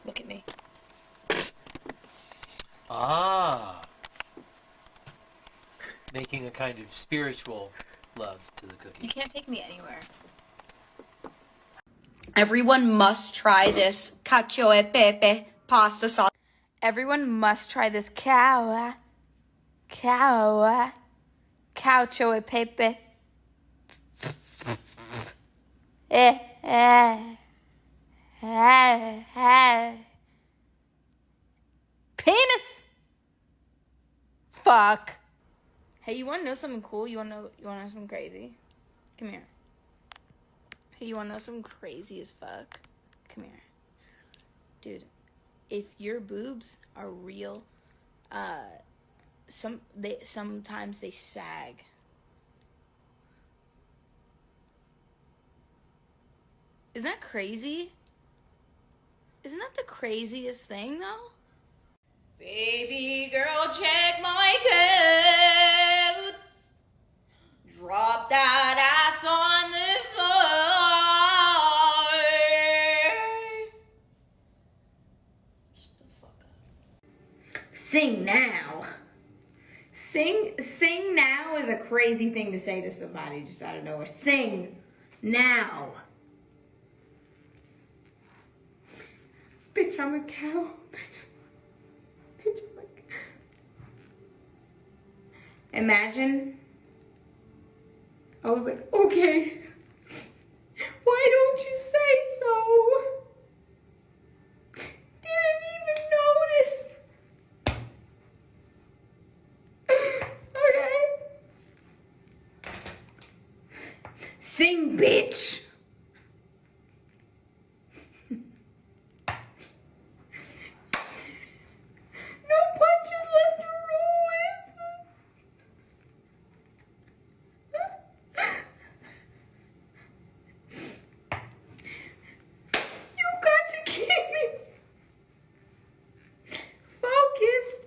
Look at me. Ah. Making a kind of spiritual love to the cookie. You can't take me anywhere. Everyone must try this cacio e pepe pasta sauce. Everyone must try this cacio e pepe. Penis. Fuck. Hey, you want to know something cool? You want to know something crazy? Come here. Hey, you want to know something crazy as fuck? Come here. Dude, if your boobs are real, sometimes they sag. Isn't that crazy? Isn't that the craziest thing, though? Baby girl, check my coat. Drop that ass on the floor. Shut the fuck up. Sing now. Sing now is a crazy thing to say to somebody just out of nowhere. Sing now. Bitch, I'm a cow. Bitch, I'm a cow. Imagine. I was like, okay. Why don't you say so? Didn't even notice. Okay. Sing, bitch. No punches left to roll with. You got to keep me focused.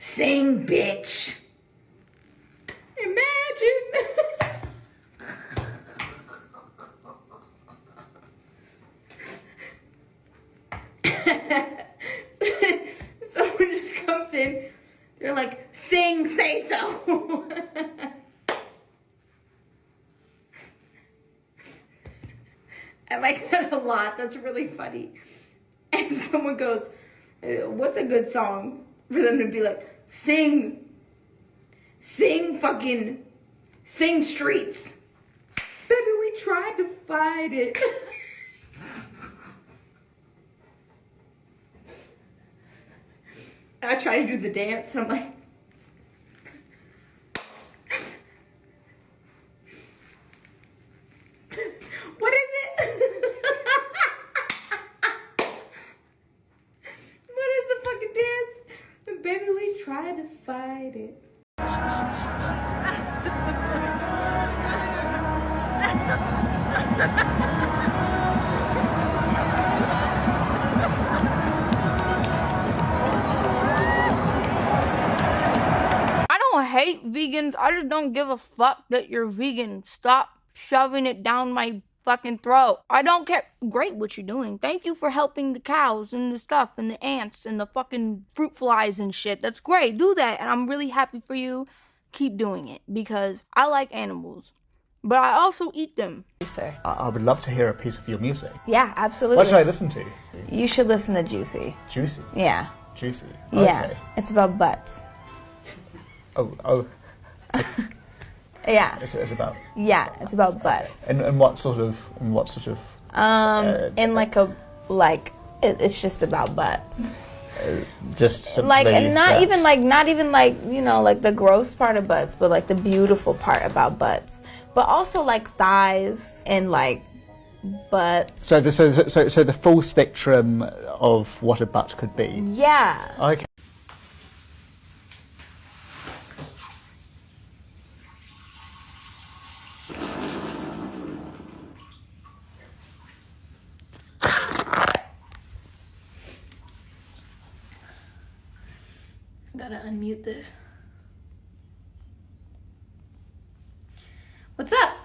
Sing, bitch. Imagine. Someone just comes in. They're like, sing, say so. I like that a lot. That's really funny. And someone goes, what's a good song for them to be like, sing fucking, sing streets. Baby, we tried to fight it. I try to do the dance and I'm like, what is it? What is the fucking dance? Baby, we tried to fight it. I don't hate vegans. I just don't give a fuck that you're vegan. Stop shoving it down my fucking throat. I don't care. Great what you're doing. Thank you for helping the cows and the stuff and the ants and the fucking fruit flies and shit. That's great. Do that. And I'm really happy for you. Keep doing it because I like animals. But I also eat them. Sir. I would love to hear a piece of your music. Yeah, absolutely. What should I listen to? You should listen to Juicy. Juicy. Yeah. Juicy. Yeah. Okay. It's about butts. Oh. Yeah. It's about. Yeah, it's about butts. And what sort of? It's just about butts. Just simply Like not that. even like you know like the gross part of butts, but like the beautiful part about butts. But also like thighs and like butts. So the full spectrum of what a butt could be. Yeah. Okay. Gotta unmute this. What's up?